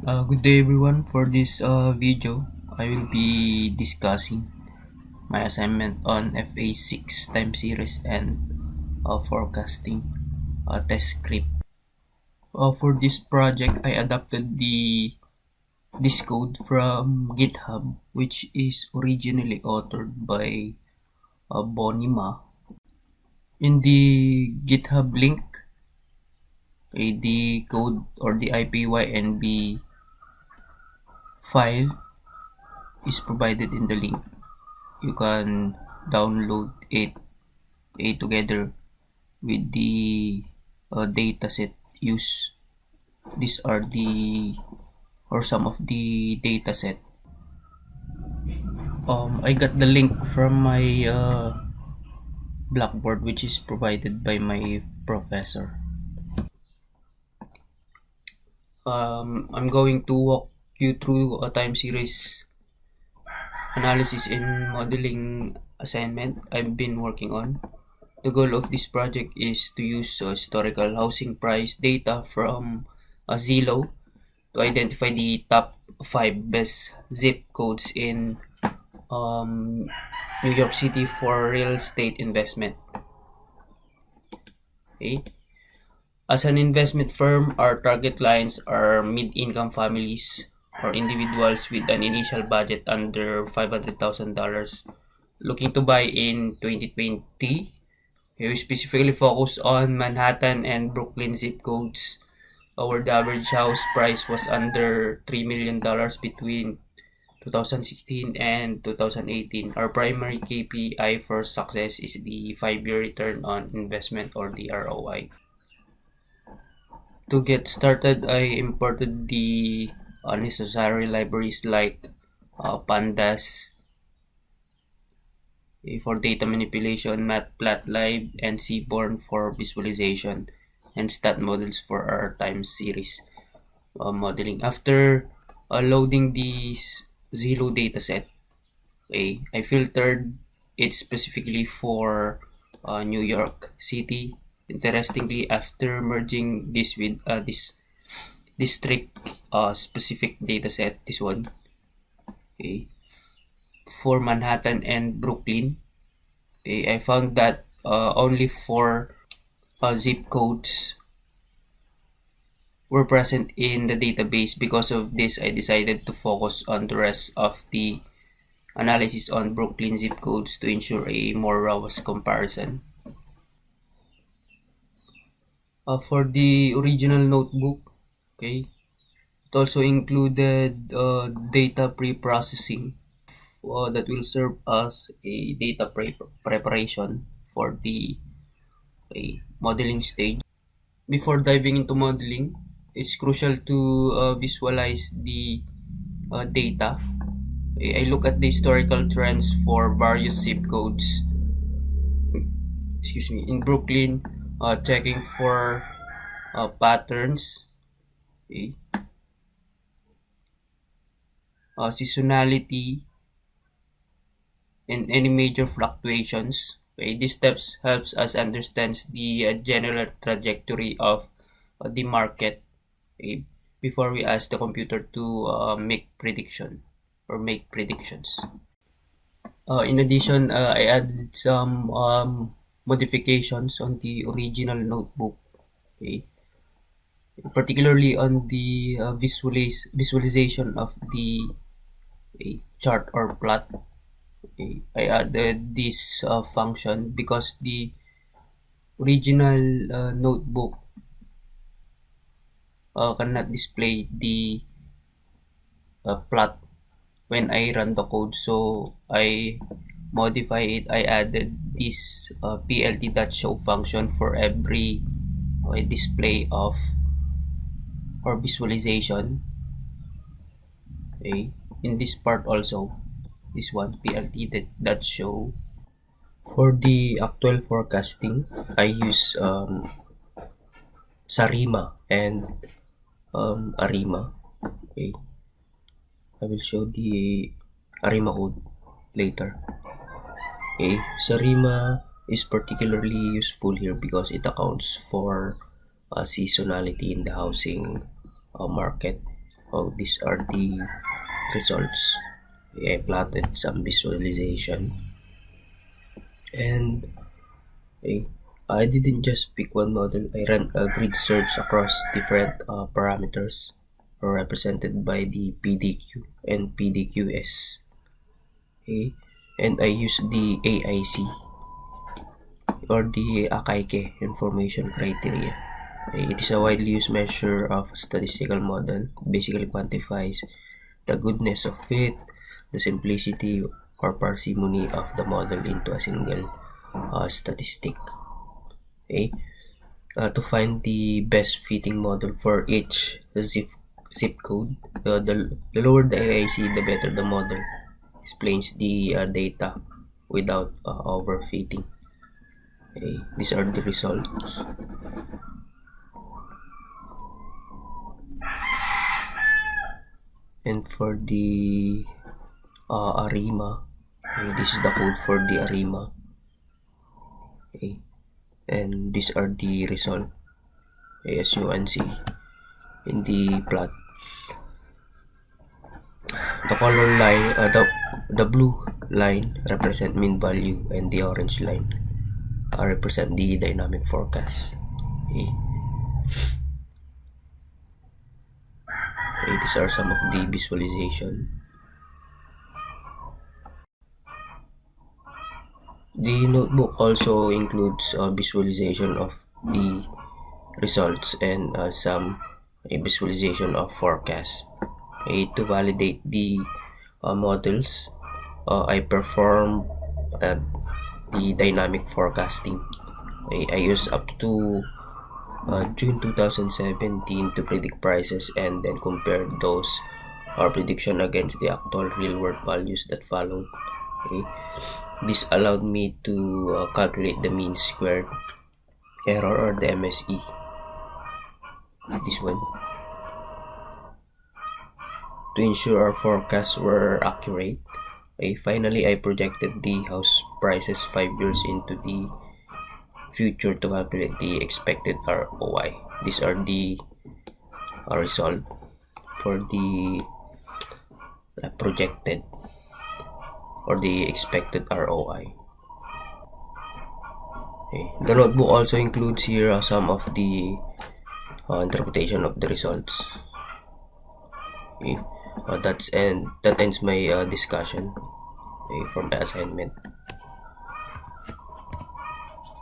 Good day everyone. For this video, I will be discussing my assignment on FA6 time series and forecasting test script. For this project, I adapted this code from GitHub, which is originally authored by Bonnie Ma. In the GitHub link, the code or the IPYNB file is provided in the link. You can download it together with the dataset used. These are the or some of the dataset. I got the link from my Blackboard, which is provided by my professor. I'm going to walk you through a time series analysis in modeling assignment I've been working on. The goal of this project is to use historical housing price data from Zillow to identify the top 5 best zip codes in um, New York City for real estate investment. Okay. As an investment firm, our target clients are mid-income families or individuals with an initial budget under $500,000 looking to buy in 2020. We specifically focus on Manhattan and Brooklyn zip codes, where the average house price was under $3 million between 2016 and 2018. Our primary KPI for success is the 5-year return on investment, or the ROI. To get started, I imported the necessary libraries like Pandas for data manipulation, Matplotlib, and Seaborn for visualization, and stat models for our time series modeling. After loading this Zillow dataset, I filtered it specifically for New York City. Interestingly, after merging this with this district specific dataset, this one, okay, for Manhattan and Brooklyn, okay, I found that only 4 zip codes were present in the database. Because of this, I decided to focus on the rest of the analysis on Brooklyn zip codes to ensure a more robust comparison. For the original notebook, okay, it also included data pre-processing that will serve as a data preparation for the modeling stage. Before diving into modeling, it's crucial to visualize the data. I look at the historical trends for various zip codes. Excuse me. In Brooklyn, checking for patterns, okay, seasonality, and any major fluctuations. Okay, these steps helps us understand the general trajectory of the market, okay, before we ask the computer to make predictions. In addition, I added some modifications on the original notebook, okay, particularly on the visualization of the chart or plot. Okay, I added this function because the original notebook cannot display the plot when I run the code, so I modify it. I added this plt.show function for every display of or visualization. Okay, in this part also, this one plt.show. For the actual forecasting, I use Sarima and Arima. Okay, I will show the Arima code later. Okay, Sarima is particularly useful here because it accounts for seasonality in the housing market. Oh, these are the results. I plotted some visualization, and eh, I didn't just pick one model. I ran a grid search across different parameters represented by the PDQ and PDQS. Okay? And I used the AIC or the Akaike information criteria. It is a widely used measure of statistical model. Basically quantifies the goodness of fit, the simplicity or parsimony of the model into a single statistic. Okay? To find the best fitting model for each zip code, the lower the AIC, the better the model explains the data without overfitting. Okay, these are the results. And for the ARIMA, okay, this is the code for the ARIMA. Okay, and these are the results. Okay, as you can see in the plot, the color line, the blue line represent mean value, and the orange line represent the dynamic forecast. Okay. Okay, these are some of the visualization. The notebook also includes a visualization of the results and some visualization of forecast. To validate the models, I perform the dynamic forecasting. I use up to June 2017 to predict prices and then compare those prediction against the actual real-world values that followed. Okay. This allowed me to calculate the mean squared error or the MSE. This one. To ensure our forecasts were accurate, finally I projected the house prices 5 years into the future to calculate the expected ROI. These are the result for the projected or the expected ROI. Okay. The notebook also includes here some of the interpretation of the results. Okay. That ends my discussion from the assignment.